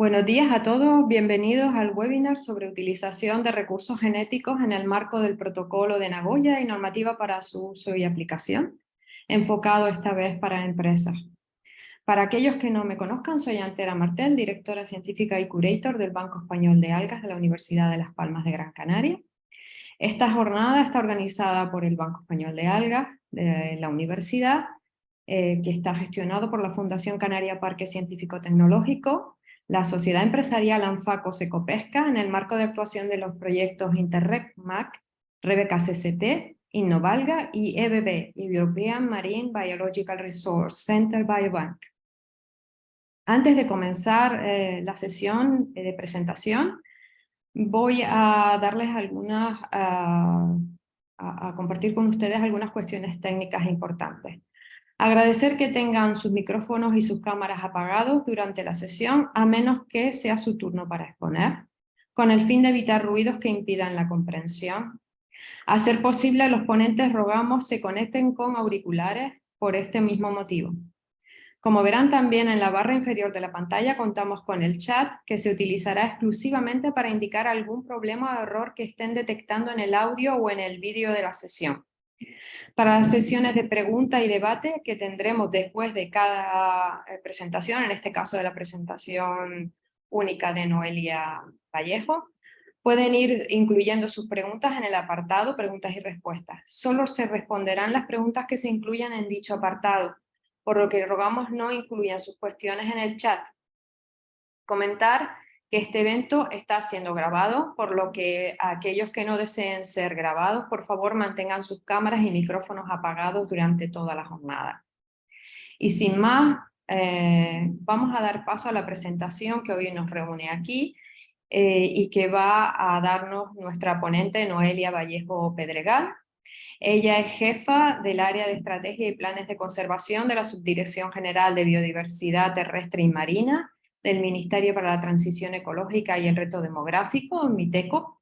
Buenos días a todos, bienvenidos al webinar sobre utilización de recursos genéticos en el marco del Protocolo de Nagoya y normativa para su uso y aplicación, enfocado esta vez para empresas. Para aquellos que no me conozcan, soy Antera Martel, directora científica y curator del Banco Español de Algas de la Universidad de Las Palmas de Gran Canaria. Esta jornada está organizada por el Banco Español de Algas de la universidad, que está gestionado por la Fundación Canaria Parque Científico Tecnológico, la Sociedad Empresarial Anfaco Secopesca, en el marco de actuación de los proyectos Interreg MAC, Rebeca CCT, Innovalga y EBB, European Marine Biological Resource Center Biobank. Antes de comenzar la sesión de presentación, voy a darles a compartir con ustedes algunas cuestiones técnicas importantes. Agradecer que tengan sus micrófonos y sus cámaras apagados durante la sesión, a menos que sea su turno para exponer, con el fin de evitar ruidos que impidan la comprensión. A ser posible, los ponentes rogamos se conecten con auriculares por este mismo motivo. Como verán también en la barra inferior de la pantalla, contamos con el chat, que se utilizará exclusivamente para indicar algún problema o error que estén detectando en el audio o en el vídeo de la sesión. Para las sesiones de pregunta y debate que tendremos después de cada presentación, en este caso de la presentación única de Noelia Vallejo, pueden ir incluyendo sus preguntas en el apartado preguntas y respuestas. Solo se responderán las preguntas que se incluyan en dicho apartado, por lo que rogamos no incluyan sus cuestiones en el chat. Comentar que este evento está siendo grabado, por lo que aquellos que no deseen ser grabados, por favor mantengan sus cámaras y micrófonos apagados durante toda la jornada. Y sin más, vamos a dar paso a la presentación que hoy nos reúne aquí y que va a darnos nuestra ponente Noelia Vallejo Pedregal. Ella es jefa del área de estrategia y planes de conservación de la Subdirección General de Biodiversidad Terrestre y Marina del Ministerio para la Transición Ecológica y el Reto Demográfico, MITECO.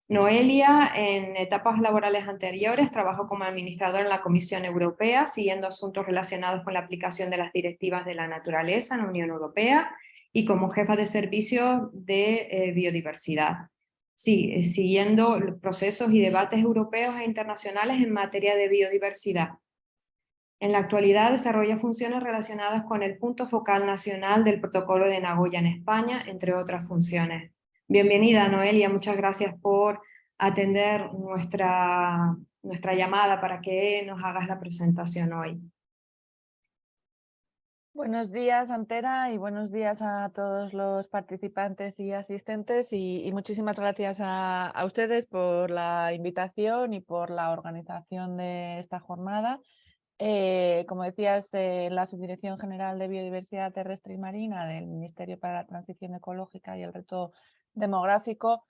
Noelia, en etapas laborales anteriores, trabajó como administradora en la Comisión Europea, siguiendo asuntos relacionados con la aplicación de las directivas de la naturaleza en la Unión Europea y como jefa de servicios de biodiversidad. Sí, siguiendo procesos y debates europeos e internacionales en materia de biodiversidad. En la actualidad desarrolla funciones relacionadas con el punto focal nacional del Protocolo de Nagoya en España, entre otras funciones. Bienvenida, Noelia, muchas gracias por atender nuestra llamada para que nos hagas la presentación hoy. Buenos días, Antera, y buenos días a todos los participantes y asistentes, y muchísimas gracias a ustedes por la invitación y por la organización de esta jornada. Como decías, la Subdirección General de Biodiversidad Terrestre y Marina del Ministerio para la Transición Ecológica y el Reto Demográfico,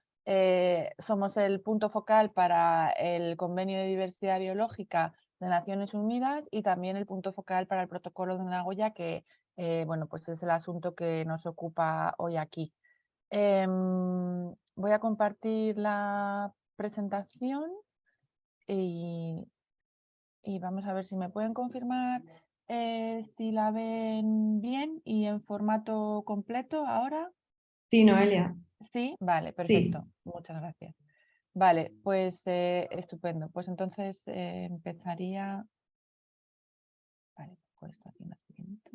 somos el punto focal para el Convenio de Diversidad Biológica de Naciones Unidas y también el punto focal para el Protocolo de Nagoya, que bueno, pues es el asunto que nos ocupa hoy aquí. Voy a compartir la presentación y vamos a ver si me pueden confirmar si la ven bien y en formato completo ahora. Sí, Noelia. Sí, vale, Sí. perfecto. Muchas gracias. Vale, pues estupendo. Pues entonces empezaría. Vale, pues esto aquí más pequeñito.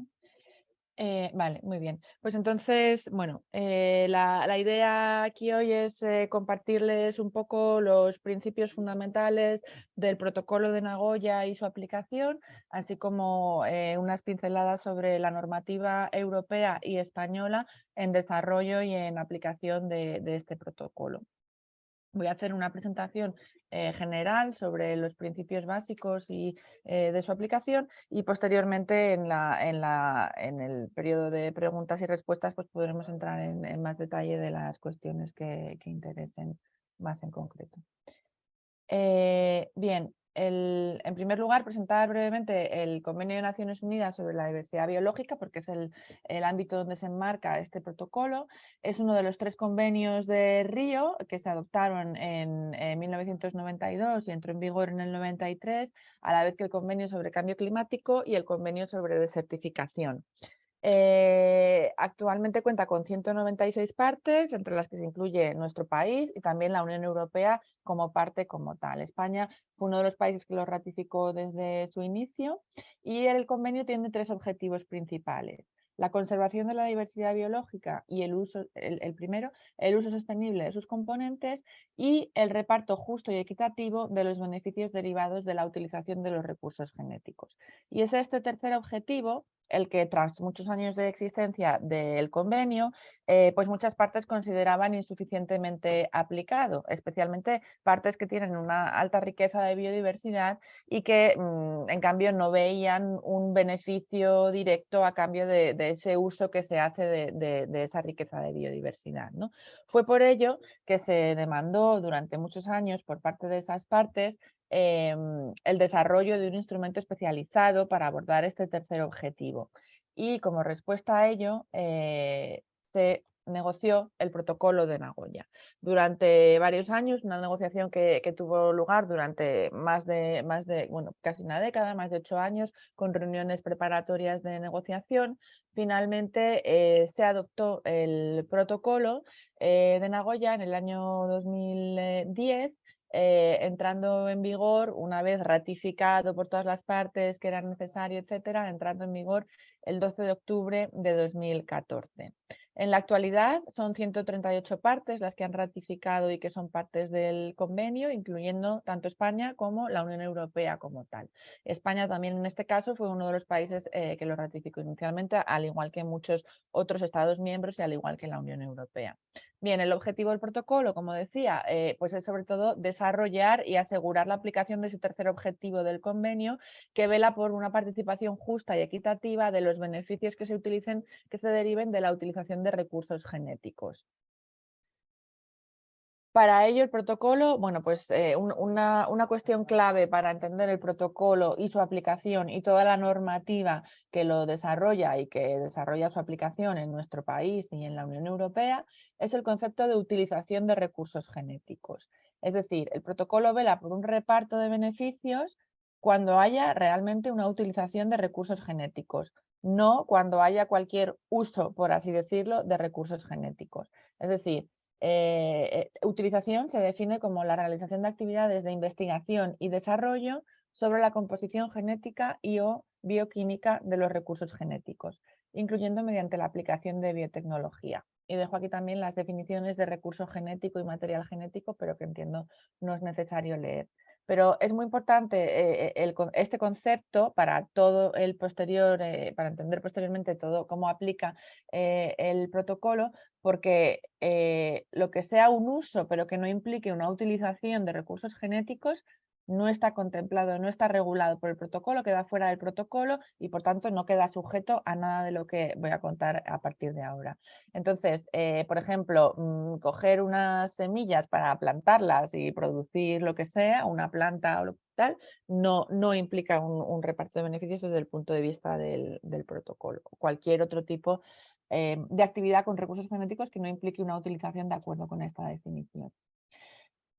Vale, muy bien. Pues entonces, bueno, la idea aquí hoy es compartirles un poco los principios fundamentales del Protocolo de Nagoya y su aplicación, así como unas pinceladas sobre la normativa europea y española en desarrollo y en aplicación de este protocolo. Voy a hacer una presentación general sobre los principios básicos y de su aplicación, y posteriormente en el periodo de preguntas y respuestas pues podremos entrar en más detalle de las cuestiones que interesen más en concreto. Bien, en primer lugar, presentar brevemente el Convenio de Naciones Unidas sobre la Diversidad Biológica, porque es el ámbito donde se enmarca este protocolo. Es uno de los 3 convenios de Río que se adoptaron en 1992 y entró en vigor en el 93, a la vez que el Convenio sobre Cambio Climático y el Convenio sobre Desertificación. Actualmente cuenta con 196 partes, entre las que se incluye nuestro país y también la Unión Europea como parte como tal. España fue uno de los países que lo ratificó desde su inicio y el convenio tiene 3 objetivos principales: la conservación de la diversidad biológica y el uso, el primero, el uso sostenible de sus componentes, y el reparto justo y equitativo de los beneficios derivados de la utilización de los recursos genéticos. Y es este tercer objetivo el que, tras muchos años de existencia del convenio, pues muchas partes consideraban insuficientemente aplicado, especialmente partes que tienen una alta riqueza de biodiversidad y que en cambio no veían un beneficio directo a cambio de ese uso que se hace de esa riqueza de biodiversidad, ¿no? Fue por ello que se demandó durante muchos años por parte de esas partes el desarrollo de un instrumento especializado para abordar este tercer objetivo. Y como respuesta a ello, se negoció el protocolo de Nagoya. Durante varios años, una negociación que tuvo lugar durante bueno, casi una década, más de 8 años, con reuniones preparatorias de negociación. Finalmente se adoptó el protocolo de Nagoya en el año 2010, entrando en vigor, una vez ratificado por todas las partes que era necesario, etcétera, entrando en vigor el 12 de octubre de 2014. En la actualidad son 138 partes las que han ratificado y que son partes del convenio, incluyendo tanto España como la Unión Europea como tal. España también en este caso fue uno de los países que lo ratificó inicialmente, al igual que muchos otros Estados miembros y al igual que la Unión Europea. Bien, el objetivo del protocolo, como decía, pues es sobre todo desarrollar y asegurar la aplicación de ese tercer objetivo del convenio, que vela por una participación justa y equitativa de los beneficios que se deriven de la utilización de recursos genéticos. Para ello, el protocolo, bueno, pues una cuestión clave para entender el protocolo y su aplicación y toda la normativa que lo desarrolla y que desarrolla su aplicación en nuestro país y en la Unión Europea es el concepto de utilización de recursos genéticos. Es decir, el protocolo vela por un reparto de beneficios cuando haya realmente una utilización de recursos genéticos, no cuando haya cualquier uso, por así decirlo, de recursos genéticos. Es decir, utilización se define como la realización de actividades de investigación y desarrollo sobre la composición genética y o bioquímica de los recursos genéticos, incluyendo mediante la aplicación de biotecnología. Y dejo aquí también las definiciones de recurso genético y material genético, pero que entiendo no es necesario leer. Pero es muy importante este concepto para todo el posterior, para entender posteriormente todo cómo aplica el protocolo, porque lo que sea un uso, pero que no implique una utilización de recursos genéticos, no está contemplado, no está regulado por el protocolo, queda fuera del protocolo y por tanto no queda sujeto a nada de lo que voy a contar a partir de ahora. Entonces, por ejemplo, coger unas semillas para plantarlas y producir lo que sea, una planta o tal, no implica un reparto de beneficios desde el punto de vista del protocolo. Cualquier otro tipo de actividad con recursos genéticos que no implique una utilización de acuerdo con esta definición.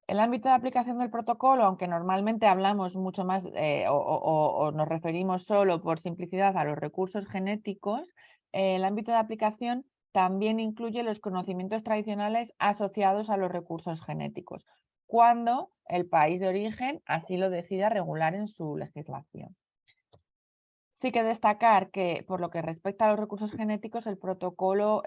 El ámbito de aplicación del protocolo, aunque normalmente hablamos mucho más o nos referimos solo por simplicidad a los recursos genéticos, el ámbito de aplicación también incluye los conocimientos tradicionales asociados a los recursos genéticos, cuando el país de origen así lo decida regular en su legislación. Sí que destacar que, por lo que respecta a los recursos genéticos, el protocolo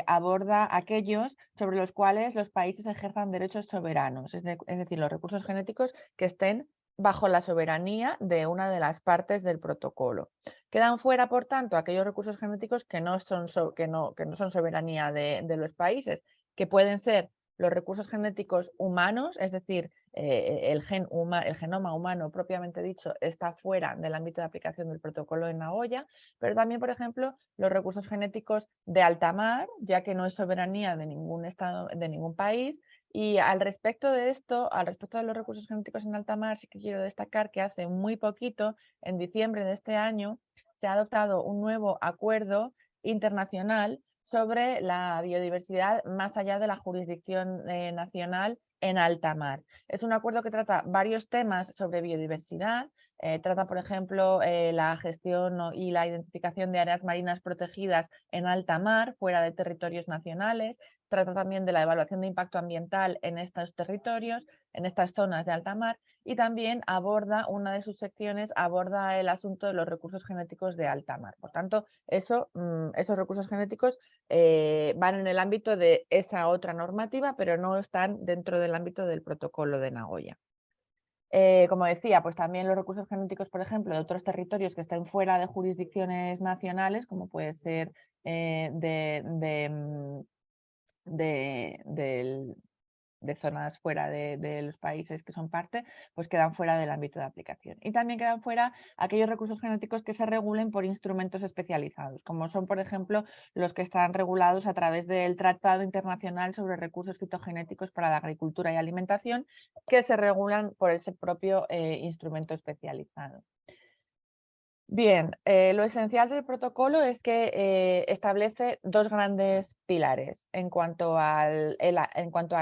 aborda aquellos sobre los cuales los países ejerzan derechos soberanos, es decir, los recursos genéticos que estén bajo la soberanía de una de las partes del protocolo. Quedan fuera, por tanto, aquellos recursos genéticos que no son soberanía de los países, que pueden ser los recursos genéticos humanos, es decir, el genoma humano propiamente dicho está fuera del ámbito de aplicación del protocolo de Nagoya, pero también, por ejemplo, los recursos genéticos de alta mar, ya que no es soberanía de ningún estado, de ningún país. Y al respecto de esto, al respecto de los recursos genéticos en alta mar, sí que quiero destacar que hace muy poquito, en diciembre de este año, se ha adoptado un nuevo acuerdo internacional sobre la biodiversidad más allá de la jurisdicción nacional en alta mar. Es un acuerdo que trata varios temas sobre biodiversidad, trata, por ejemplo, la gestión y la identificación de áreas marinas protegidas en alta mar, fuera de territorios nacionales, trata también de la evaluación de impacto ambiental en estos territorios, en estas zonas de alta mar, y también aborda, una de sus secciones, aborda el asunto de los recursos genéticos de alta mar. Por tanto, esos recursos genéticos van en el ámbito de esa otra normativa, pero no están dentro del ámbito del protocolo de Nagoya. Como decía, pues también los recursos genéticos, por ejemplo, de otros territorios que estén fuera de jurisdicciones nacionales, como puede ser de zonas fuera de los países que son parte, pues quedan fuera del ámbito de aplicación. Y también quedan fuera aquellos recursos genéticos que se regulen por instrumentos especializados, como son, por ejemplo, los que están regulados a través del Tratado Internacional sobre Recursos Fitogenéticos para la Agricultura y Alimentación, que se regulan por ese propio instrumento especializado. Bien, lo esencial del protocolo es que establece dos grandes pilares en cuanto al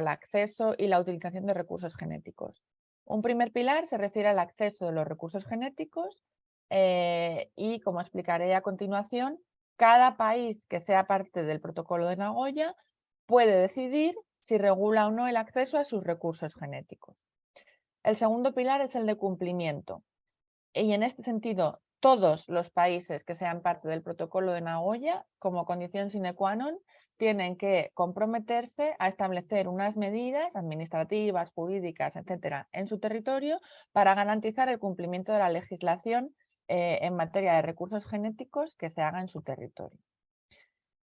acceso y la utilización de recursos genéticos. Un primer pilar se refiere al acceso de los recursos genéticos y, como explicaré a continuación, cada país que sea parte del protocolo de Nagoya puede decidir si regula o no el acceso a sus recursos genéticos. El segundo pilar es el de cumplimiento. Y en este sentido, todos los países que sean parte del protocolo de Nagoya, como condición sine qua non, tienen que comprometerse a establecer unas medidas administrativas, jurídicas, etcétera, en su territorio para garantizar el cumplimiento de la legislación en materia de recursos genéticos que se haga en su territorio.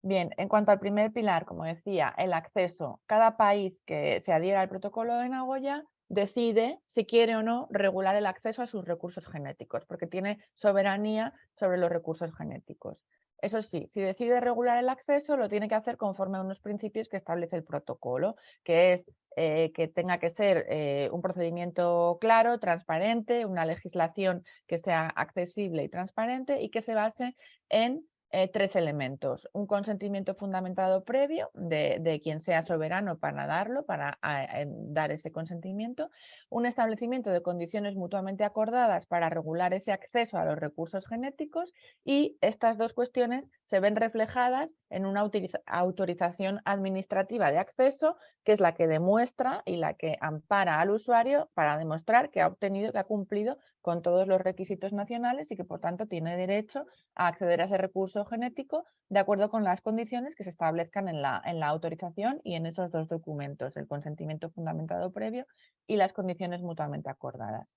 Bien, en cuanto al primer pilar, como decía, el acceso, cada país que se adhiera al protocolo de Nagoya decide si quiere o no regular el acceso a sus recursos genéticos, porque tiene soberanía sobre los recursos genéticos. Eso sí, si decide regular el acceso, lo tiene que hacer conforme a unos principios que establece el protocolo, que es que tenga que ser un procedimiento claro, transparente, una legislación que sea accesible y transparente y que se base en tres elementos: un consentimiento fundamentado previo de quien sea soberano para darlo, para dar ese consentimiento, un establecimiento de condiciones mutuamente acordadas para regular ese acceso a los recursos genéticos, y estas dos cuestiones se ven reflejadas en una autorización administrativa de acceso, que es la que demuestra y la que ampara al usuario para demostrar que ha obtenido, que ha cumplido con todos los requisitos nacionales y que por tanto tiene derecho a acceder a ese recurso genético de acuerdo con las condiciones que se establezcan en la autorización y en esos dos documentos, el consentimiento fundamentado previo y las condiciones mutuamente acordadas.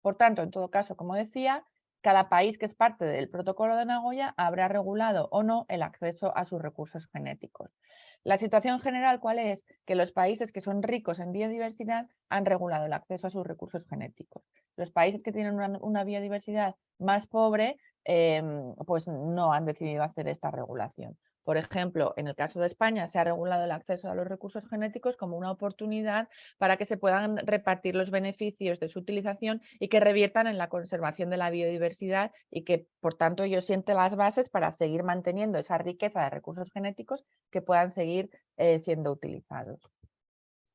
Por tanto, en todo caso, como decía, cada país que es parte del protocolo de Nagoya habrá regulado o no el acceso a sus recursos genéticos. La situación general, ¿cuál es? Que los países que son ricos en biodiversidad han regulado el acceso a sus recursos genéticos. Los países que tienen una biodiversidad más pobre pues no han decidido hacer esta regulación. Por ejemplo, en el caso de España se ha regulado el acceso a los recursos genéticos como una oportunidad para que se puedan repartir los beneficios de su utilización y que reviertan en la conservación de la biodiversidad y que, por tanto, ello siente las bases para seguir manteniendo esa riqueza de recursos genéticos que puedan seguir siendo utilizados.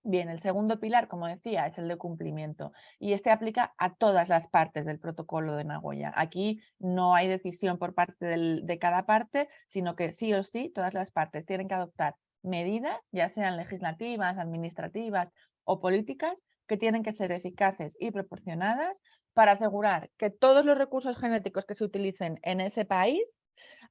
Bien, el segundo pilar, como decía, es el de cumplimiento, y este aplica a todas las partes del protocolo de Nagoya. Aquí no hay decisión por parte de cada parte, sino que sí o sí todas las partes tienen que adoptar medidas, ya sean legislativas, administrativas o políticas, que tienen que ser eficaces y proporcionadas para asegurar que todos los recursos genéticos que se utilicen en ese país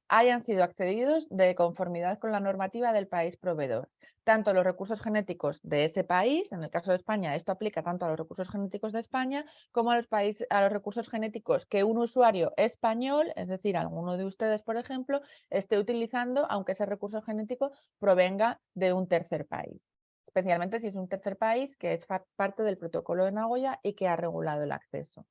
hayan sido accedidos de conformidad con la normativa del país proveedor. Tanto los recursos genéticos de ese país, en el caso de España, esto aplica tanto a los recursos genéticos de España como a los recursos genéticos que un usuario español, es decir, alguno de ustedes, por ejemplo, esté utilizando, aunque ese recurso genético provenga de un tercer país. Especialmente si es un tercer país que es parte del protocolo de Nagoya y que ha regulado el acceso.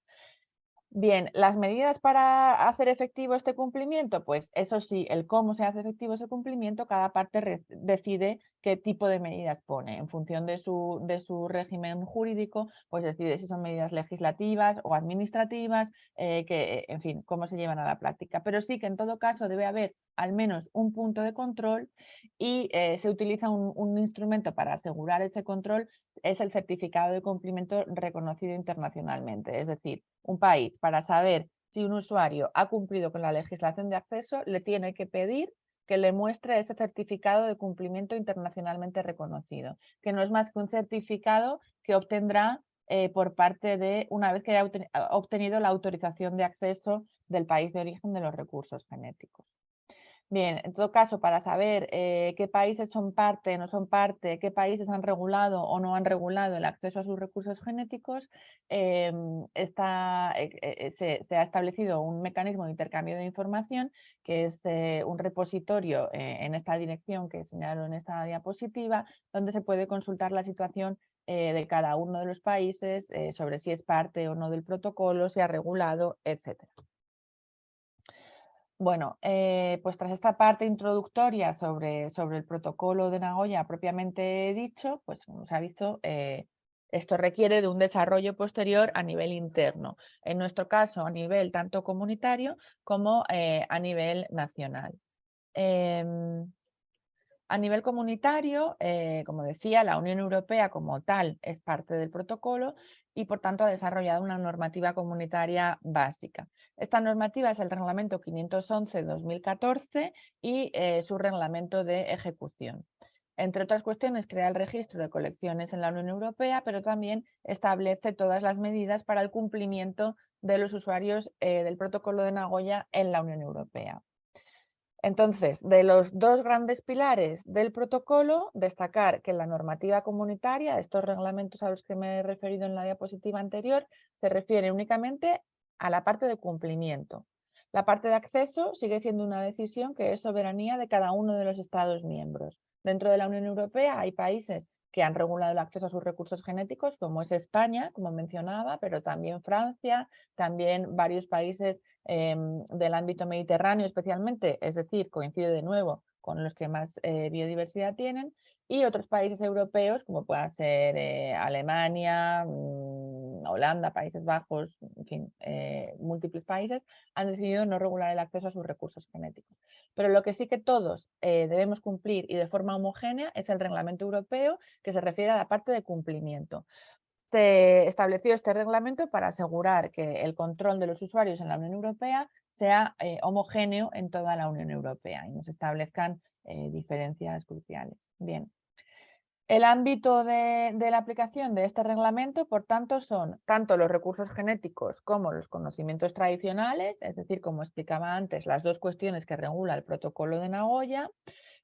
Bien, las medidas para hacer efectivo este cumplimiento, pues eso sí, el cómo se hace efectivo ese cumplimiento, cada parte decide qué tipo de medidas pone. En función de su régimen jurídico, pues decide si son medidas legislativas o administrativas, en fin, cómo se llevan a la práctica. Pero sí que en todo caso debe haber al menos un punto de control y se utiliza un instrumento para asegurar ese control es el certificado de cumplimiento reconocido internacionalmente. Es decir, un país, para saber si un usuario ha cumplido con la legislación de acceso, le tiene que pedir que le muestre ese certificado de cumplimiento internacionalmente reconocido, que no es más que un certificado que obtendrá por parte de, una vez que haya obtenido la autorización de acceso del país de origen de los recursos genéticos. Bien, en todo caso, para saber qué países son parte, no son parte, qué países han regulado o no han regulado el acceso a sus recursos genéticos, se ha establecido un mecanismo de intercambio de información que es un repositorio en esta dirección que señalo en esta diapositiva, donde se puede consultar la situación de cada uno de los países sobre si es parte o no del protocolo, si ha regulado, etcétera. Bueno, pues tras esta parte introductoria sobre el protocolo de Nagoya propiamente dicho, pues como se ha visto, esto requiere de un desarrollo posterior a nivel interno, en nuestro caso a nivel tanto comunitario como a nivel nacional. Em, a nivel comunitario, como decía, la Unión Europea como tal es parte del protocolo y por tanto ha desarrollado una normativa comunitaria básica. Esta normativa es el Reglamento 511-2014 y su reglamento de ejecución. Entre otras cuestiones, crea el registro de colecciones en la Unión Europea, pero también establece todas las medidas para el cumplimiento de los usuarios del protocolo de Nagoya en la Unión Europea. Entonces, de los dos grandes pilares del protocolo, destacar que la normativa comunitaria, estos reglamentos a los que me he referido en la diapositiva anterior, se refiere únicamente a la parte de cumplimiento. La parte de acceso sigue siendo una decisión que es soberanía de cada uno de los Estados miembros. Dentro de la Unión Europea hay países que han regulado el acceso a sus recursos genéticos, como es España, como mencionaba, pero también Francia, también varios países del ámbito mediterráneo especialmente, es decir, coincide de nuevo con los que más biodiversidad tienen, y otros países europeos como puedan ser Alemania, Holanda, Países Bajos, en fin, múltiples países han decidido no regular el acceso a sus recursos genéticos. Pero lo que sí que todos debemos cumplir y de forma homogénea es el reglamento europeo que se refiere a la parte de cumplimiento. Se estableció este reglamento para asegurar que el control de los usuarios en la Unión Europea sea homogéneo en toda la Unión Europea y no se establezcan diferencias cruciales. Bien. El ámbito de la aplicación de este reglamento, por tanto, son tanto los recursos genéticos como los conocimientos tradicionales, es decir, como explicaba antes, las dos cuestiones que regula el protocolo de Nagoya,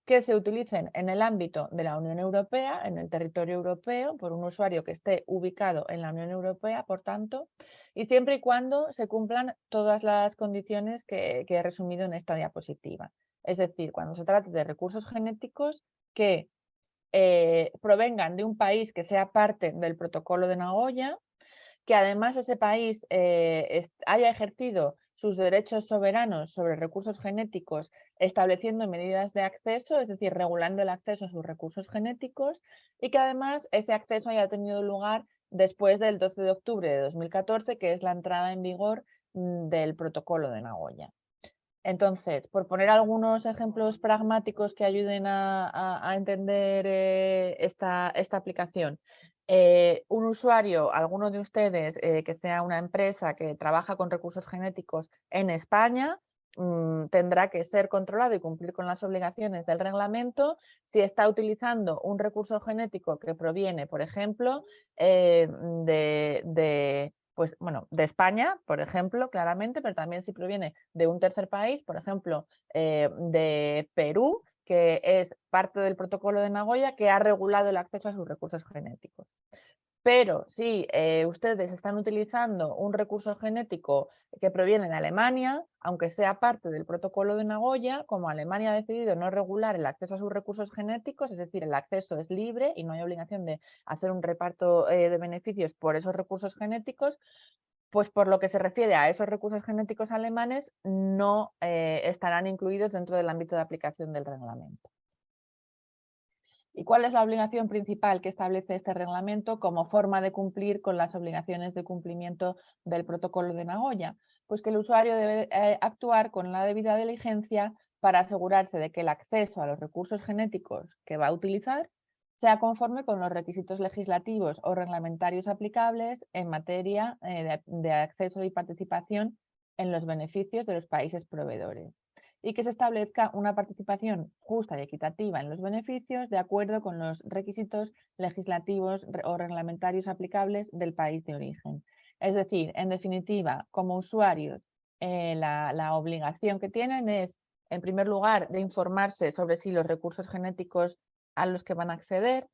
que se utilicen en el ámbito de la Unión Europea, en el territorio europeo, por un usuario que esté ubicado en la Unión Europea, por tanto, y siempre y cuando se cumplan todas las condiciones que he resumido en esta diapositiva. Es decir, cuando se trate de recursos genéticos que provengan de un país que sea parte del protocolo de Nagoya, que además ese país haya ejercido sus derechos soberanos sobre recursos genéticos estableciendo medidas de acceso, es decir, regulando el acceso a sus recursos genéticos, y que además ese acceso haya tenido lugar después del 12 de octubre de 2014, que es la entrada en vigor del protocolo de Nagoya. Entonces, por poner algunos ejemplos pragmáticos que ayuden a entender esta aplicación, un usuario, alguno de ustedes que sea una empresa que trabaja con recursos genéticos en España, tendrá que ser controlado y cumplir con las obligaciones del reglamento si está utilizando un recurso genético que proviene, por ejemplo, pues, bueno, de España, por ejemplo, claramente, pero también si proviene de un tercer país, por ejemplo, de Perú, que es parte del protocolo de Nagoya, que ha regulado el acceso a sus recursos genéticos. Pero si ustedes están utilizando un recurso genético que proviene de Alemania, aunque sea parte del protocolo de Nagoya, como Alemania ha decidido no regular el acceso a sus recursos genéticos, es decir, el acceso es libre y no hay obligación de hacer un reparto de beneficios por esos recursos genéticos, pues por lo que se refiere a esos recursos genéticos alemanes, no estarán incluidos dentro del ámbito de aplicación del reglamento. ¿Y cuál es la obligación principal que establece este reglamento como forma de cumplir con las obligaciones de cumplimiento del protocolo de Nagoya? Pues que el usuario debe actuar con la debida diligencia para asegurarse de que el acceso a los recursos genéticos que va a utilizar sea conforme con los requisitos legislativos o reglamentarios aplicables en materia de acceso y participación en los beneficios de los países proveedores, y que se establezca una participación justa y equitativa en los beneficios de acuerdo con los requisitos legislativos o reglamentarios aplicables del país de origen. Es decir, en definitiva, como usuarios, la obligación que tienen es, en primer lugar, de informarse sobre si los recursos genéticos a los que van a acceder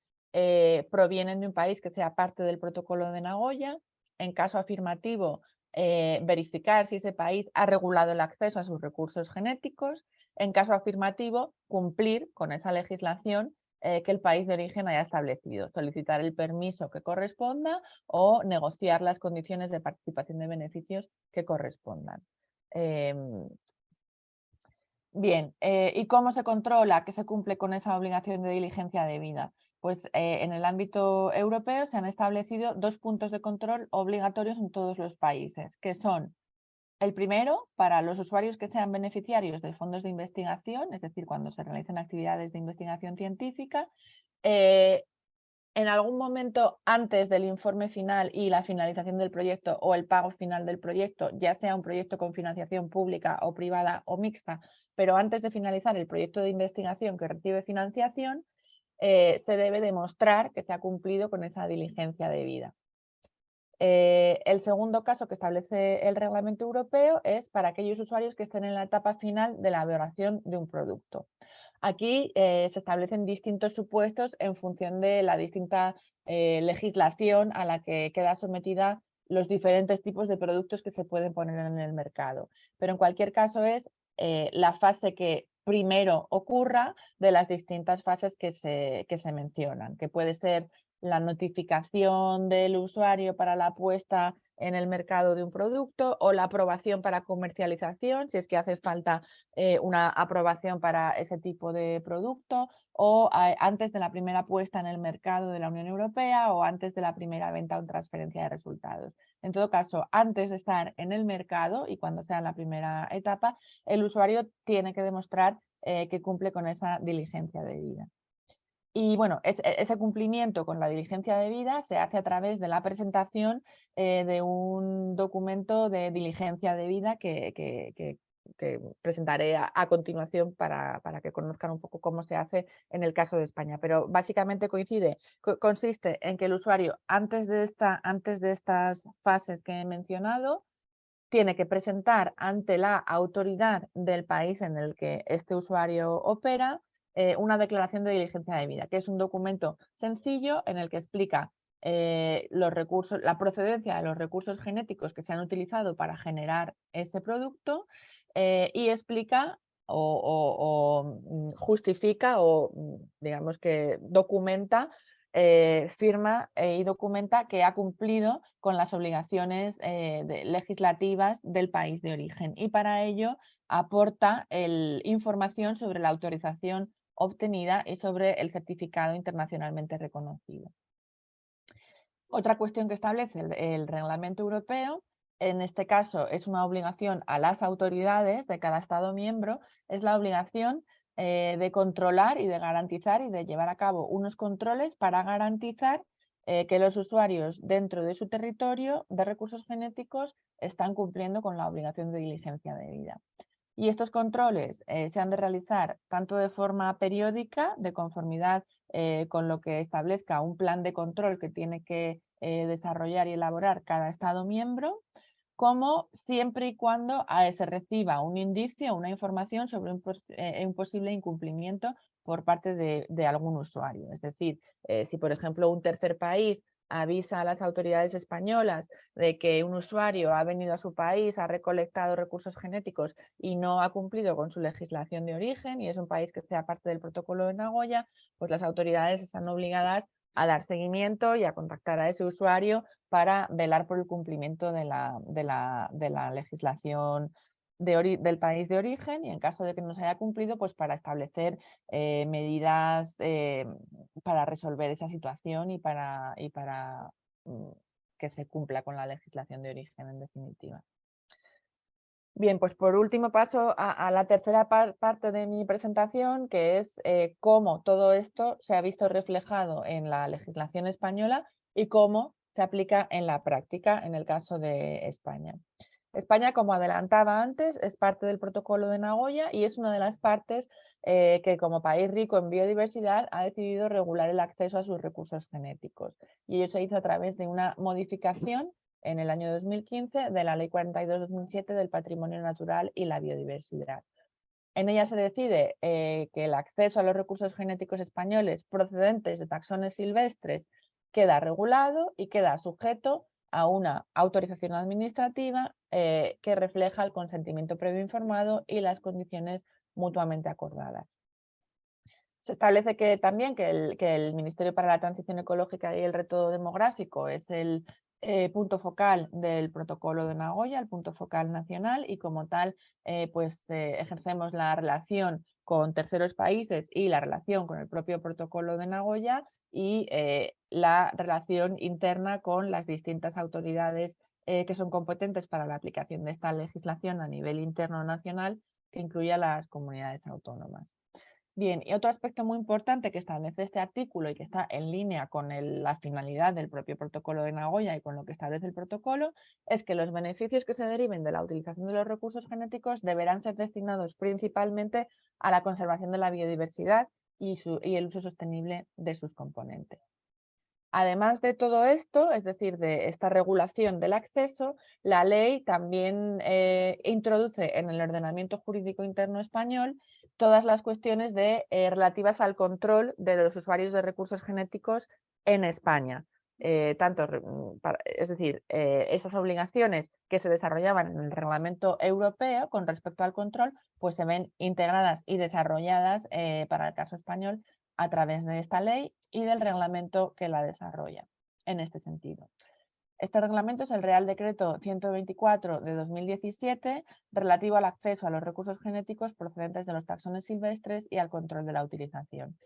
provienen de un país que sea parte del protocolo de Nagoya. En caso afirmativo, verificar si ese país ha regulado el acceso a sus recursos genéticos. En caso afirmativo, cumplir con esa legislación que el país de origen haya establecido, solicitar el permiso que corresponda o negociar las condiciones de participación de beneficios que correspondan. Bien, ¿y cómo se controla que se cumple con esa obligación de diligencia debida? Pues en el ámbito europeo se han establecido 2 puntos de control obligatorios en todos los países, que son el primero, para los usuarios que sean beneficiarios de fondos de investigación, es decir, cuando se realicen actividades de investigación científica, eh, en algún momento antes del informe final y la finalización del proyecto o el pago final del proyecto, ya sea un proyecto con financiación pública o privada o mixta, pero antes de finalizar el proyecto de investigación que recibe financiación, se debe demostrar que se ha cumplido con esa diligencia debida. El segundo caso que establece el reglamento europeo es para aquellos usuarios que estén en la etapa final de la elaboración de un producto. Aquí se establecen distintos supuestos en función de la distinta legislación a la que queda sometida los diferentes tipos de productos que se pueden poner en el mercado. Pero en cualquier caso es la fase que primero ocurra de las distintas fases que se mencionan, que puede ser la notificación del usuario para la puesta en el mercado de un producto o la aprobación para comercialización, si es que hace falta una aprobación para ese tipo de producto, o antes de la primera puesta en el mercado de la Unión Europea o antes de la primera venta o transferencia de resultados. En todo caso, antes de estar en el mercado y cuando sea la primera etapa, el usuario tiene que demostrar que cumple con esa diligencia debida. Y bueno, ese cumplimiento con la diligencia debida se hace a través de la presentación de un documento de diligencia debida que presentaré a continuación para que conozcan un poco cómo se hace en el caso de España. Pero básicamente consiste en que el usuario antes de estas fases que he mencionado tiene que presentar ante la autoridad del país en el que este usuario opera una declaración de diligencia debida, que es un documento sencillo en el que explica los recursos, la procedencia de los recursos genéticos que se han utilizado para generar ese producto y explica o justifica o digamos que documenta firma y documenta que ha cumplido con las obligaciones legislativas del país de origen y para ello aporta información sobre la autorización obtenida y sobre el certificado internacionalmente reconocido. Otra cuestión que establece el reglamento europeo, en este caso es una obligación a las autoridades de cada Estado miembro, es la obligación de controlar y de garantizar y de llevar a cabo unos controles para garantizar que los usuarios dentro de su territorio de recursos genéticos están cumpliendo con la obligación de diligencia debida. Y estos controles se han de realizar tanto de forma periódica, de conformidad con lo que establezca un plan de control que tiene que desarrollar y elaborar cada Estado miembro, como siempre y cuando se reciba un indicio, una información sobre un posible incumplimiento por parte de algún usuario. Es decir, si por ejemplo un tercer país avisa a las autoridades españolas de que un usuario ha venido a su país, ha recolectado recursos genéticos y no ha cumplido con su legislación de origen y es un país que sea parte del protocolo de Nagoya, pues las autoridades están obligadas a dar seguimiento y a contactar a ese usuario para velar por el cumplimiento de la legislación del país de origen y en caso de que no se haya cumplido, pues para establecer medidas para resolver esa situación y para que se cumpla con la legislación de origen en definitiva. Bien, pues por último paso a la tercera parte de mi presentación, que es cómo todo esto se ha visto reflejado en la legislación española y cómo se aplica en la práctica en el caso de España. España, como adelantaba antes, es parte del Protocolo de Nagoya y es una de las partes que, como país rico en biodiversidad, ha decidido regular el acceso a sus recursos genéticos. Y ello se hizo a través de una modificación en el año 2015 de la Ley 42/2007 del Patrimonio Natural y la Biodiversidad. En ella se decide que el acceso a los recursos genéticos españoles procedentes de taxones silvestres queda regulado y queda sujeto a una autorización administrativa que refleja el consentimiento previo informado y las condiciones mutuamente acordadas. Se establece que también que el Ministerio para la Transición Ecológica y el Reto Demográfico es el punto focal del Protocolo de Nagoya, el punto focal nacional, y como tal ejercemos la relación con terceros países y la relación con el propio Protocolo de Nagoya y la relación interna con las distintas autoridades que son competentes para la aplicación de esta legislación a nivel interno nacional, que incluye a las comunidades autónomas. Bien, y otro aspecto muy importante que establece este artículo y que está en línea con la finalidad del propio protocolo de Nagoya y con lo que establece el protocolo es que los beneficios que se deriven de la utilización de los recursos genéticos deberán ser destinados principalmente a la conservación de la biodiversidad y el uso sostenible de sus componentes. Además de todo esto, es decir, de esta regulación del acceso, la ley también introduce en el ordenamiento jurídico interno español todas las cuestiones relativas al control de los usuarios de recursos genéticos en España. Es decir, esas obligaciones que se desarrollaban en el reglamento europeo con respecto al control, pues se ven integradas y desarrolladas para el caso español a través de esta ley y del reglamento que la desarrolla en este sentido. Este reglamento es el Real Decreto 124 de 2017 relativo al acceso a los recursos genéticos procedentes de los taxones silvestres y al control de la utilización,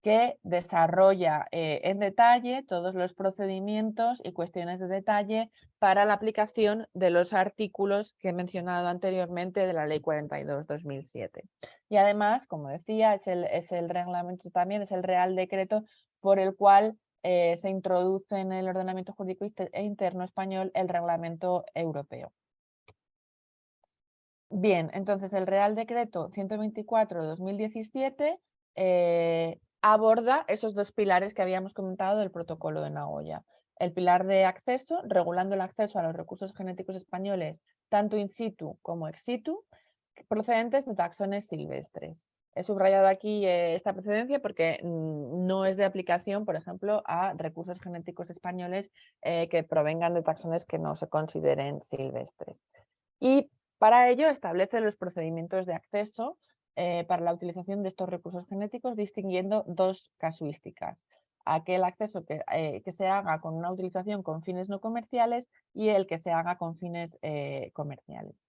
que desarrolla en detalle todos los procedimientos y cuestiones de detalle para la aplicación de los artículos que he mencionado anteriormente de la Ley 42/2007. Y además, como decía, es el reglamento también, es el Real Decreto por el cual se introduce en el ordenamiento jurídico interno español el reglamento europeo. Bien, entonces el Real Decreto 124 de 2017 aborda esos dos pilares que habíamos comentado del protocolo de Nagoya. El pilar de acceso, regulando el acceso a los recursos genéticos españoles, tanto in situ como ex situ, procedentes de taxones silvestres. He subrayado aquí esta precedencia porque no es de aplicación, por ejemplo, a recursos genéticos españoles que provengan de taxones que no se consideren silvestres. Y para ello establece los procedimientos de acceso para la utilización de estos recursos genéticos, distinguiendo dos casuísticas: aquel acceso que se haga con una utilización con fines no comerciales y el que se haga con fines comerciales.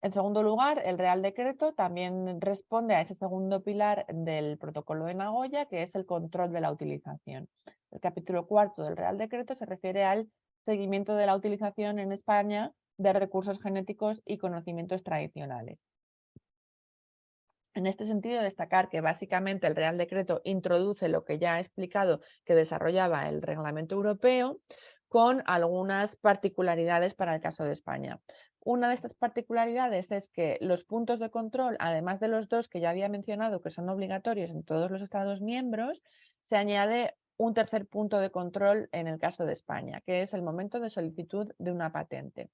En segundo lugar, el Real Decreto también responde a ese segundo pilar del Protocolo de Nagoya, que es el control de la utilización. El capítulo cuarto del Real Decreto se refiere al seguimiento de la utilización en España de recursos genéticos y conocimientos tradicionales. En este sentido, destacar que básicamente el Real Decreto introduce lo que ya he explicado que desarrollaba el Reglamento Europeo, con algunas particularidades para el caso de España. Una de estas particularidades es que los puntos de control, además de los dos que ya había mencionado que son obligatorios en todos los Estados miembros, se añade un tercer punto de control en el caso de España, que es el momento de solicitud de una patente.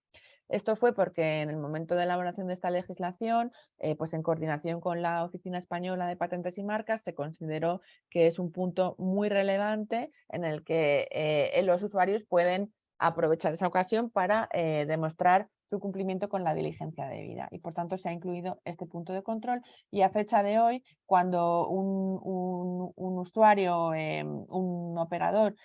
Esto fue porque en el momento de elaboración de esta legislación, pues en coordinación con la Oficina Española de Patentes y Marcas, se consideró que es un punto muy relevante en el que los usuarios pueden aprovechar esa ocasión para demostrar su cumplimiento con la diligencia debida, y por tanto se ha incluido este punto de control. Y a fecha de hoy, cuando un usuario, un operador,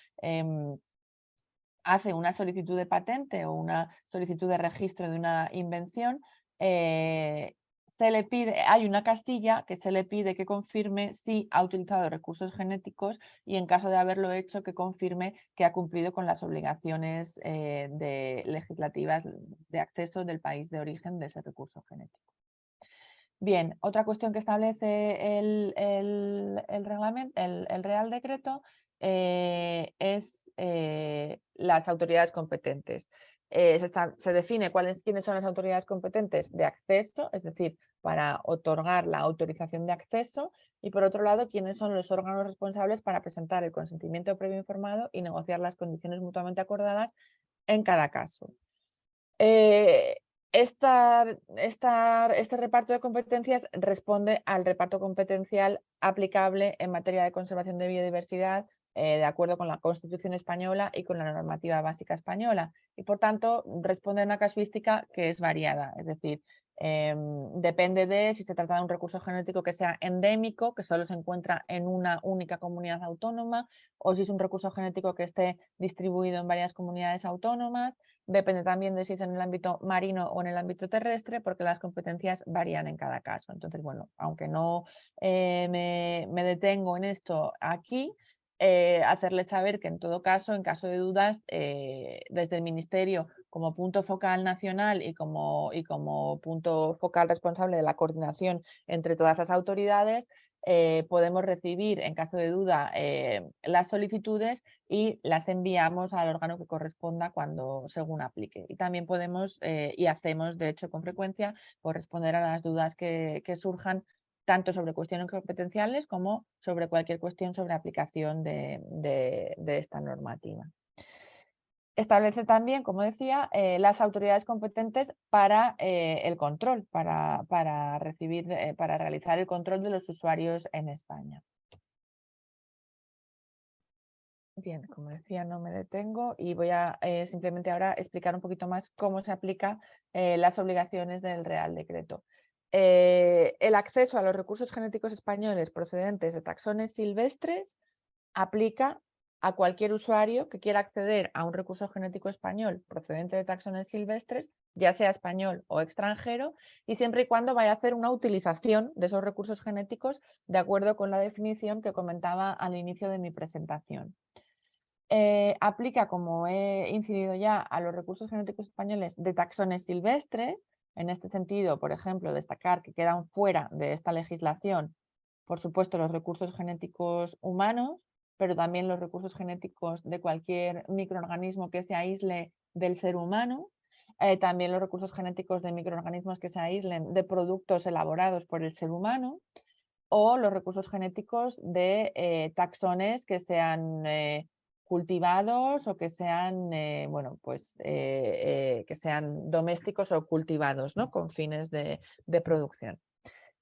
hace una solicitud de patente o una solicitud de registro de una invención, se hay una casilla que se le pide que confirme si ha utilizado recursos genéticos y en caso de haberlo hecho que confirme que ha cumplido con las obligaciones legislativas de acceso del país de origen de ese recurso genético. Bien, otra cuestión que establece el Real Decreto es las autoridades competentes. Se define quiénes son las autoridades competentes de acceso, es decir, para otorgar la autorización de acceso, y por otro lado, quiénes son los órganos responsables para presentar el consentimiento previo informado y negociar las condiciones mutuamente acordadas en cada caso. Este reparto de competencias responde al reparto competencial aplicable en materia de conservación de biodiversidad de acuerdo con la Constitución española y con la normativa básica española, y por tanto responde a una casuística que es variada, es decir, depende de si se trata de un recurso genético que sea endémico, que solo se encuentra en una única comunidad autónoma, o si es un recurso genético que esté distribuido en varias comunidades autónomas. Depende también de si es en el ámbito marino o en el ámbito terrestre, porque las competencias varían en cada caso. Entonces, bueno, aunque no me detengo en esto aquí, hacerles saber que en todo caso, en caso de dudas, desde el Ministerio como punto focal nacional y como punto focal responsable de la coordinación entre todas las autoridades, podemos recibir en caso de duda las solicitudes y las enviamos al órgano que corresponda según aplique. Y también podemos y hacemos de hecho con frecuencia responder a las dudas que surjan tanto sobre cuestiones competenciales como sobre cualquier cuestión sobre aplicación de esta normativa. Establece también, como decía, las autoridades competentes para el control, para realizar el control de los usuarios en España. Bien, como decía, no me detengo y voy a simplemente ahora explicar un poquito más cómo se aplican las obligaciones del Real Decreto. El acceso a los recursos genéticos españoles procedentes de taxones silvestres aplica a cualquier usuario que quiera acceder a un recurso genético español procedente de taxones silvestres, ya sea español o extranjero, y siempre y cuando vaya a hacer una utilización de esos recursos genéticos de acuerdo con la definición que comentaba al inicio de mi presentación. Aplica, como he incidido ya, a los recursos genéticos españoles de taxones silvestres. En este sentido, por ejemplo, destacar que quedan fuera de esta legislación, por supuesto, los recursos genéticos humanos, pero también los recursos genéticos de cualquier microorganismo que se aísle del ser humano, también los recursos genéticos de microorganismos que se aíslen de productos elaborados por el ser humano, o los recursos genéticos de taxones que sean cultivados o que sean, que sean domésticos o cultivados, ¿no? Con fines de producción.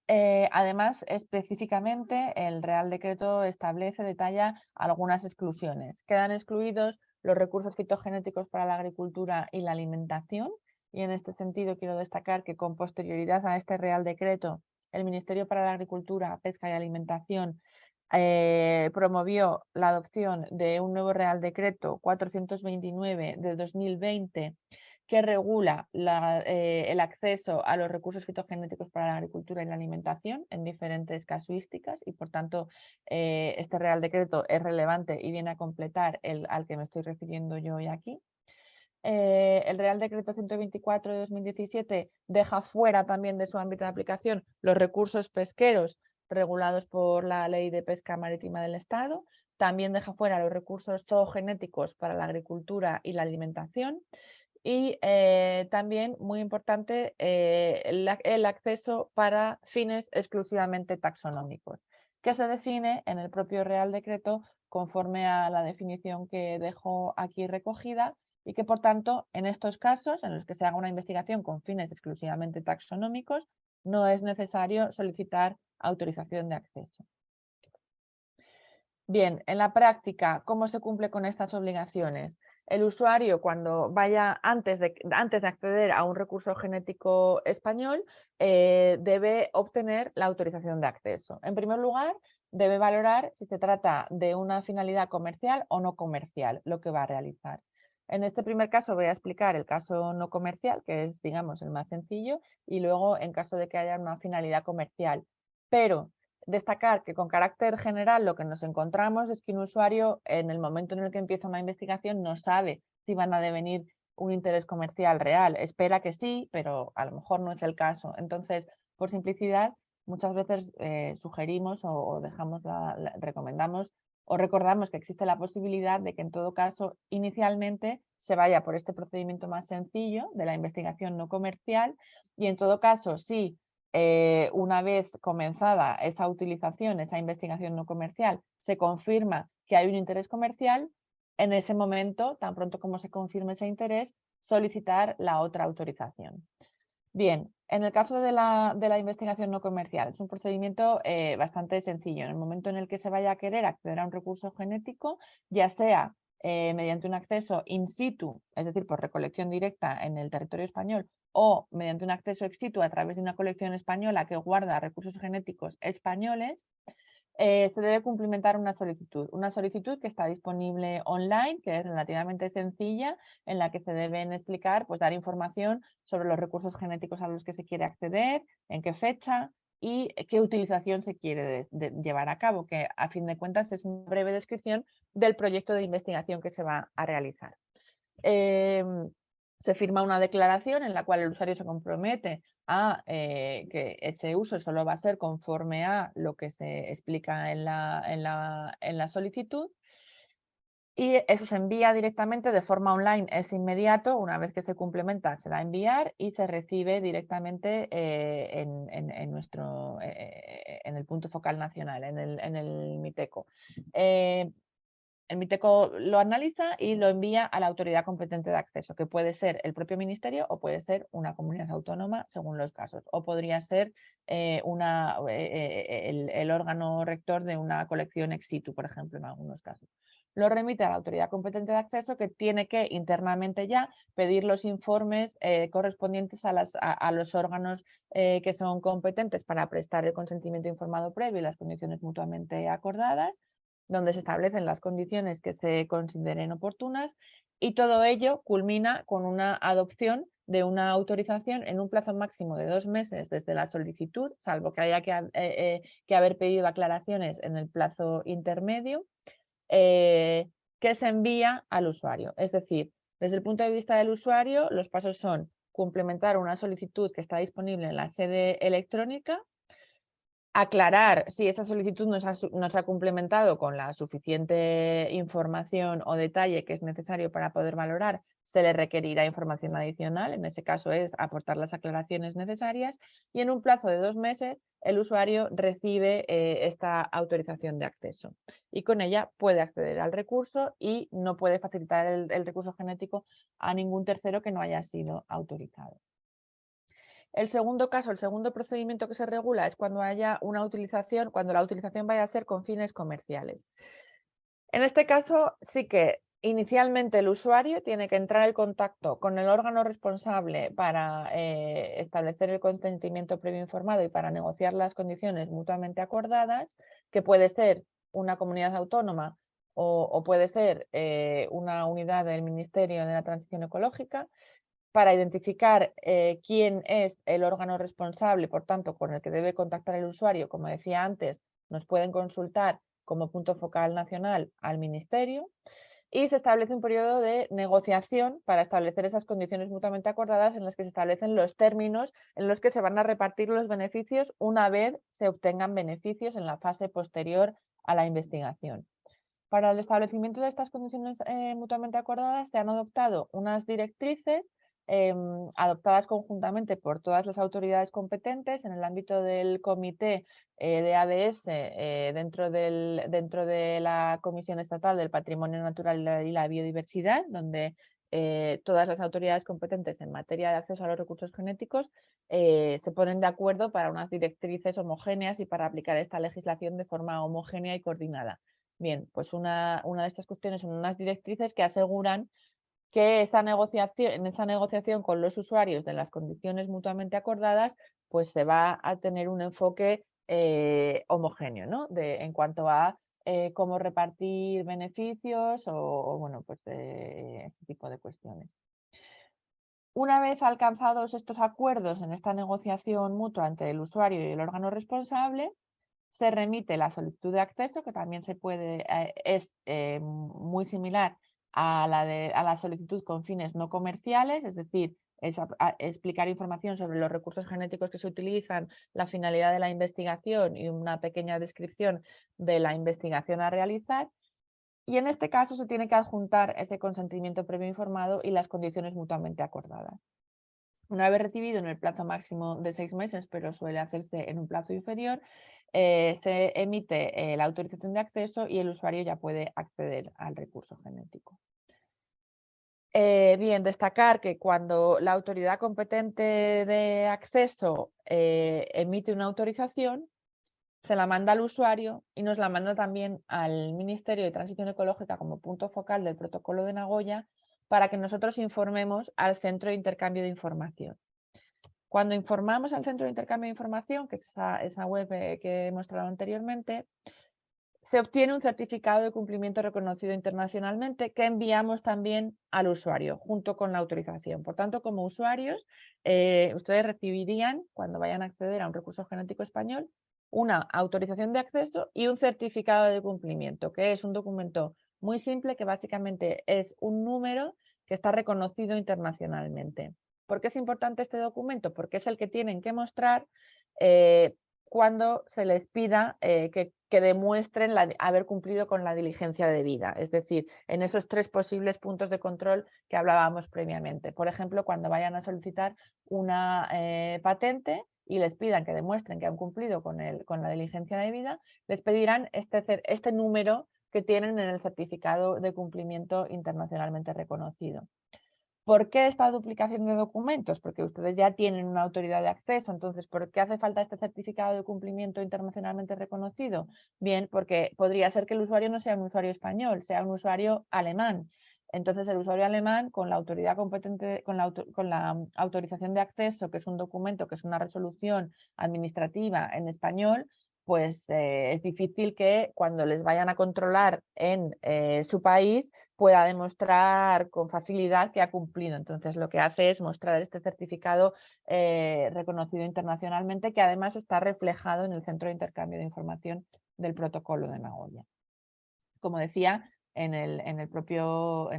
Además, específicamente, el Real Decreto detalla algunas exclusiones. Quedan excluidos los recursos fitogenéticos para la agricultura y la alimentación, y en este sentido quiero destacar que con posterioridad a este Real Decreto, el Ministerio para la Agricultura, Pesca y Alimentación promovió la adopción de un nuevo Real Decreto 429 de 2020 que regula el acceso a los recursos fitogenéticos para la agricultura y la alimentación en diferentes casuísticas, y por tanto este Real Decreto es relevante y viene a completar al que me estoy refiriendo yo hoy aquí. El Real Decreto 124 de 2017 deja fuera también de su ámbito de aplicación los recursos pesqueros regulados por la Ley de Pesca Marítima del Estado. También deja fuera los recursos zoogenéticos para la agricultura y la alimentación. Y también, muy importante, el acceso para fines exclusivamente taxonómicos, que se define en el propio Real Decreto conforme a la definición que dejo aquí recogida, y que por tanto en estos casos en los que se haga una investigación con fines exclusivamente taxonómicos no es necesario solicitar autorización de acceso. Bien, en la práctica, ¿cómo se cumple con estas obligaciones? El usuario, cuando vaya antes de acceder a un recurso genético español, debe obtener la autorización de acceso. En primer lugar, debe valorar si se trata de una finalidad comercial o no comercial, lo que va a realizar. En este primer caso voy a explicar el caso no comercial, que es, digamos, el más sencillo, y luego en caso de que haya una finalidad comercial. Pero destacar que con carácter general lo que nos encontramos es que un usuario en el momento en el que empieza una investigación no sabe si van a devenir un interés comercial real. Espera que sí, pero a lo mejor no es el caso. Entonces, por simplicidad, muchas veces sugerimos o dejamos recomendamos o recordamos que existe la posibilidad de que en todo caso inicialmente se vaya por este procedimiento más sencillo de la investigación no comercial y en todo caso si una vez comenzada esa utilización, esa investigación no comercial, se confirma que hay un interés comercial, en ese momento, tan pronto como se confirme ese interés, solicitar la otra autorización. Bien, en el caso de la investigación no comercial, es un procedimiento bastante sencillo. En el momento en el que se vaya a querer acceder a un recurso genético, ya sea mediante un acceso in situ, es decir, por recolección directa en el territorio español, o mediante un acceso ex situ a través de una colección española que guarda recursos genéticos españoles, se debe cumplimentar una solicitud que está disponible online, que es relativamente sencilla, en la que se deben explicar, pues dar información sobre los recursos genéticos a los que se quiere acceder, en qué fecha y qué utilización se quiere llevar a cabo, que a fin de cuentas es una breve descripción del proyecto de investigación que se va a realizar. Se firma una declaración en la cual el usuario se compromete a que ese uso solo va a ser conforme a lo que se explica en la solicitud y eso se envía directamente de forma online, es inmediato, una vez que se cumplimenta se da a enviar y se recibe directamente en el punto focal nacional, en el MITECO. El MITECO lo analiza y lo envía a la autoridad competente de acceso, que puede ser el propio ministerio o puede ser una comunidad autónoma según los casos, o podría ser el órgano rector de una colección ex situ, por ejemplo, en algunos casos. Lo remite a la autoridad competente de acceso, que tiene que internamente ya pedir los informes correspondientes a los órganos que son competentes para prestar el consentimiento informado previo y las condiciones mutuamente acordadas, donde se establecen las condiciones que se consideren oportunas y todo ello culmina con una adopción de una autorización en un plazo máximo de 2 meses desde la solicitud, salvo que haya que haber pedido aclaraciones en el plazo intermedio, que se envía al usuario. Es decir, desde el punto de vista del usuario, los pasos son cumplimentar una solicitud que está disponible en la sede electrónica, aclarar si esa solicitud no se ha complementado con la suficiente información o detalle que es necesario para poder valorar, se le requerirá información adicional, en ese caso es aportar las aclaraciones necesarias y en un plazo de 2 meses el usuario recibe esta autorización de acceso y con ella puede acceder al recurso y no puede facilitar el recurso genético a ningún tercero que no haya sido autorizado. El segundo caso, el segundo procedimiento que se regula es cuando haya una utilización, cuando la utilización vaya a ser con fines comerciales. En este caso sí que inicialmente el usuario tiene que entrar en contacto con el órgano responsable para establecer el consentimiento previo informado y para negociar las condiciones mutuamente acordadas, que puede ser una comunidad autónoma o puede ser una unidad del Ministerio de la Transición Ecológica, para identificar quién es el órgano responsable, por tanto, con el que debe contactar el usuario. Como decía antes, nos pueden consultar como punto focal nacional al ministerio y se establece un periodo de negociación para establecer esas condiciones mutuamente acordadas en las que se establecen los términos en los que se van a repartir los beneficios una vez se obtengan beneficios en la fase posterior a la investigación. Para el establecimiento de estas condiciones mutuamente acordadas se han adoptado unas directrices adoptadas conjuntamente por todas las autoridades competentes en el ámbito del comité de ABS dentro de la Comisión Estatal del Patrimonio Natural y la Biodiversidad, donde todas las autoridades competentes en materia de acceso a los recursos genéticos se ponen de acuerdo para unas directrices homogéneas y para aplicar esta legislación de forma homogénea y coordinada. Bien, pues una de estas cuestiones son unas directrices que aseguran que en esa negociación con los usuarios de las condiciones mutuamente acordadas, pues se va a tener un enfoque homogéneo, ¿no? En cuanto a cómo repartir beneficios o bueno, pues ese tipo de cuestiones. Una vez alcanzados estos acuerdos en esta negociación mutua entre el usuario y el órgano responsable, se remite la solicitud de acceso, que también es muy similar a la solicitud con fines no comerciales, es decir, explicar información sobre los recursos genéticos que se utilizan, la finalidad de la investigación y una pequeña descripción de la investigación a realizar. Y en este caso se tiene que adjuntar ese consentimiento previo informado y las condiciones mutuamente acordadas. Una vez recibido en el plazo máximo de 6 meses, pero suele hacerse en un plazo inferior, se emite la autorización de acceso y el usuario ya puede acceder al recurso genético. Bien, destacar que cuando la autoridad competente de acceso emite una autorización, se la manda al usuario y nos la manda también al Ministerio de Transición Ecológica como punto focal del protocolo de Nagoya para que nosotros informemos al Centro de Intercambio de Información. Cuando informamos al Centro de Intercambio de Información, que es esa web que he mostrado anteriormente, se obtiene un certificado de cumplimiento reconocido internacionalmente que enviamos también al usuario junto con la autorización. Por tanto, como usuarios, ustedes recibirían, cuando vayan a acceder a un recurso genético español, una autorización de acceso y un certificado de cumplimiento, que es un documento muy simple que básicamente es un número que está reconocido internacionalmente. ¿Por qué es importante este documento? Porque es el que tienen que mostrar cuando se les pida que demuestren haber cumplido con la diligencia debida, es decir, en esos 3 posibles puntos de control que hablábamos previamente. Por ejemplo, cuando vayan a solicitar una patente y les pidan que demuestren que han cumplido con la diligencia debida, les pedirán este número que tienen en el certificado de cumplimiento internacionalmente reconocido. ¿Por qué esta duplicación de documentos? Porque ustedes ya tienen una autoridad de acceso, entonces, ¿por qué hace falta este certificado de cumplimiento internacionalmente reconocido? Bien, porque podría ser que el usuario no sea un usuario español, sea un usuario alemán. Entonces, el usuario alemán, con la autoridad competente, con la autorización de acceso, que es un documento, que es una resolución administrativa en español, pues es difícil que cuando les vayan a controlar en su país pueda demostrar con facilidad que ha cumplido. Entonces, lo que hace es mostrar este certificado reconocido internacionalmente, que además está reflejado en el Centro de Intercambio de Información del Protocolo de Nagoya. Como decía, en el propio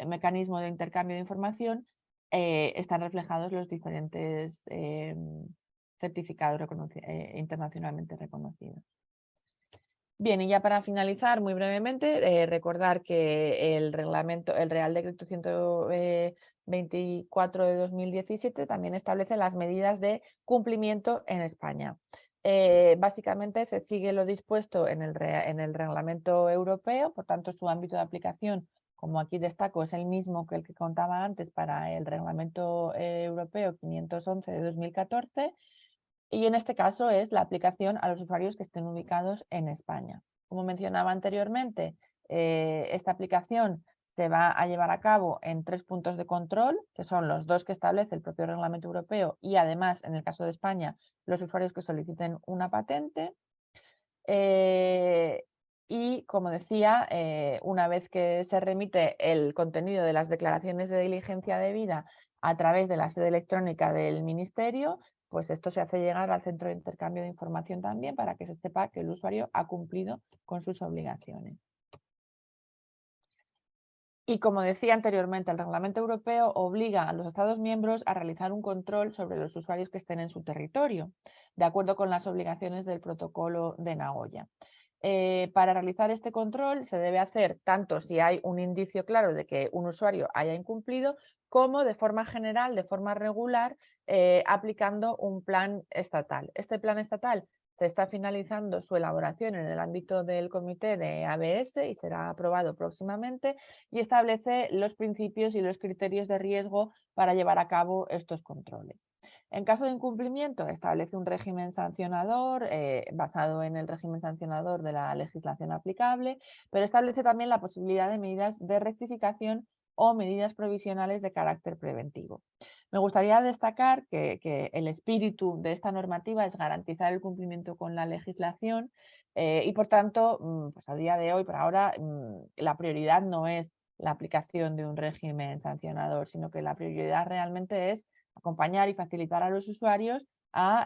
mecanismo de intercambio de información están reflejados los diferentes certificados internacionalmente reconocidos. Bien, y ya para finalizar, muy brevemente, recordar que el Real Decreto 124 de 2017 también establece las medidas de cumplimiento en España. Básicamente se sigue lo dispuesto en el Reglamento Europeo, por tanto su ámbito de aplicación, como aquí destaco, es el mismo que el que contaba antes para el Reglamento Europeo 511 de 2014. Y en este caso es la aplicación a los usuarios que estén ubicados en España. Como mencionaba anteriormente, esta aplicación se va a llevar a cabo en 3 puntos de control, que son los 2 que establece el propio Reglamento Europeo y además, en el caso de España, los usuarios que soliciten una patente. Y como decía, una vez que se remite el contenido de las declaraciones de diligencia debida a través de la sede electrónica del Ministerio, pues esto se hace llegar al Centro de Intercambio de Información también para que se sepa que el usuario ha cumplido con sus obligaciones. Y como decía anteriormente, el Reglamento Europeo obliga a los Estados miembros a realizar un control sobre los usuarios que estén en su territorio, de acuerdo con las obligaciones del Protocolo de Nagoya. Para realizar este control se debe hacer tanto si hay un indicio claro de que un usuario haya incumplido, como de forma general, de forma regular, aplicando un plan estatal. Este plan estatal se está finalizando su elaboración en el ámbito del comité de ABS y será aprobado próximamente, y establece los principios y los criterios de riesgo para llevar a cabo estos controles. En caso de incumplimiento, establece un régimen sancionador basado en el régimen sancionador de la legislación aplicable, pero establece también la posibilidad de medidas de rectificación o medidas provisionales de carácter preventivo. Me gustaría destacar que el espíritu de esta normativa es garantizar el cumplimiento con la legislación, Y por tanto, pues a día de hoy, por ahora, la prioridad no es la aplicación de un régimen sancionador, sino que la prioridad realmente es acompañar y facilitar a los usuarios a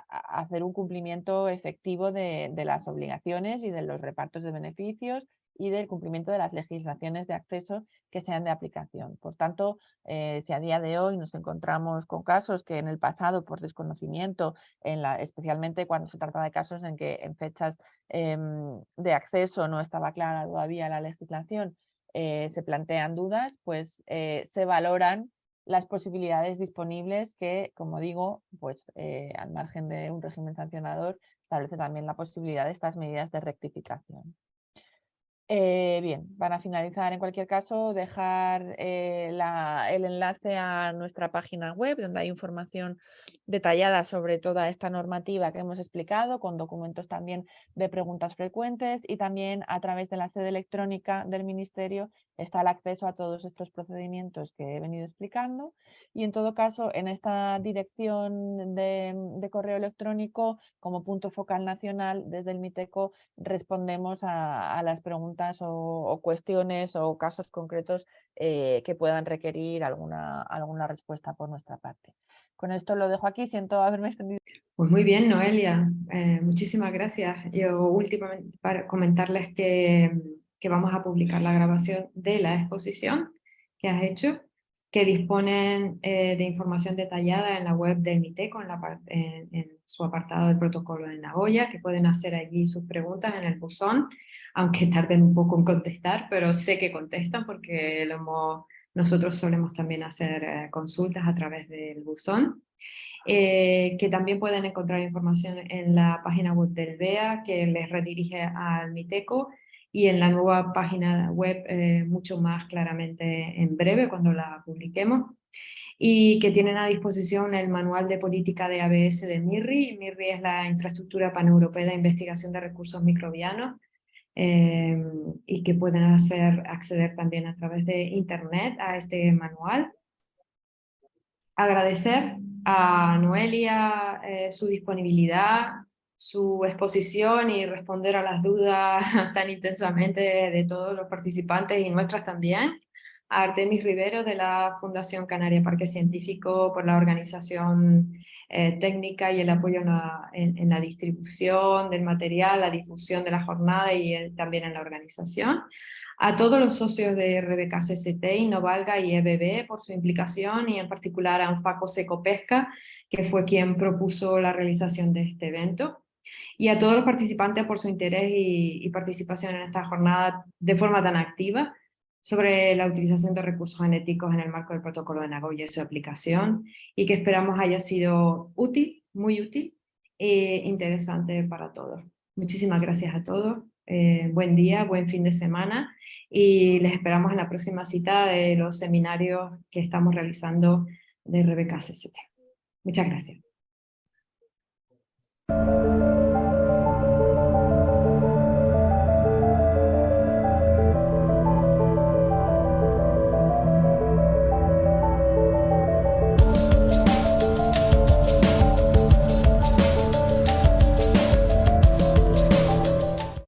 hacer un cumplimiento efectivo de las obligaciones y de los repartos de beneficios y del cumplimiento de las legislaciones de acceso que sean de aplicación. Por tanto, si a día de hoy nos encontramos con casos que en el pasado, por desconocimiento, especialmente cuando se trata de casos en que en fechas de acceso no estaba clara todavía la legislación, se plantean dudas, pues se valoran las posibilidades disponibles que, como digo, pues al margen de un régimen sancionador, establece también la posibilidad de estas medidas de rectificación. Bien, para finalizar, en cualquier caso, dejar el enlace a nuestra página web, donde hay información detallada sobre toda esta normativa que hemos explicado, con documentos también de preguntas frecuentes, y también a través de la sede electrónica del Ministerio está el acceso a todos estos procedimientos que he venido explicando. Y en todo caso, en esta dirección de correo electrónico, como punto focal nacional, desde el MITECO respondemos a las preguntas o cuestiones o casos concretos que puedan requerir alguna respuesta por nuestra parte. Con esto lo dejo aquí, siento haberme extendido. Pues muy bien, Noelia, muchísimas gracias. Yo últimamente para comentarles que vamos a publicar la grabación de la exposición que has hecho, que disponen de información detallada en la web del MITECO, en su apartado del protocolo de Nagoya, que pueden hacer allí sus preguntas en el buzón, aunque tarden un poco en contestar, pero sé que contestan porque nosotros solemos también hacer consultas a través del buzón. Que también pueden encontrar información en la página web del BEA, que les redirige al MITECO, y en la nueva página web mucho más claramente en breve, cuando la publiquemos, y que tienen a disposición el manual de política de ABS de MIRRI. MIRRI es la infraestructura paneuropea de investigación de recursos microbianos, y que pueden acceder también a través de internet a este manual. Agradecer a Noelia su disponibilidad, su exposición y responder a las dudas tan intensamente de todos los participantes y nuestras también. A Artemis Rivero de la Fundación Canaria Parque Científico por la organización técnica y el apoyo en la distribución del material, la difusión de la jornada y también en la organización. A todos los socios de RBK CCT, Innovalga y EBB por su implicación, y en particular a Anfaco Secopesca, que fue quien propuso la realización de este evento. Y a todos los participantes por su interés y participación en esta jornada de forma tan activa sobre la utilización de recursos genéticos en el marco del protocolo de Nagoya y su aplicación, y que esperamos haya sido útil, muy útil e interesante para todos. Muchísimas gracias a todos. Buen día, buen fin de semana, y les esperamos en la próxima cita de los seminarios que estamos realizando de RBK CCT. Muchas gracias.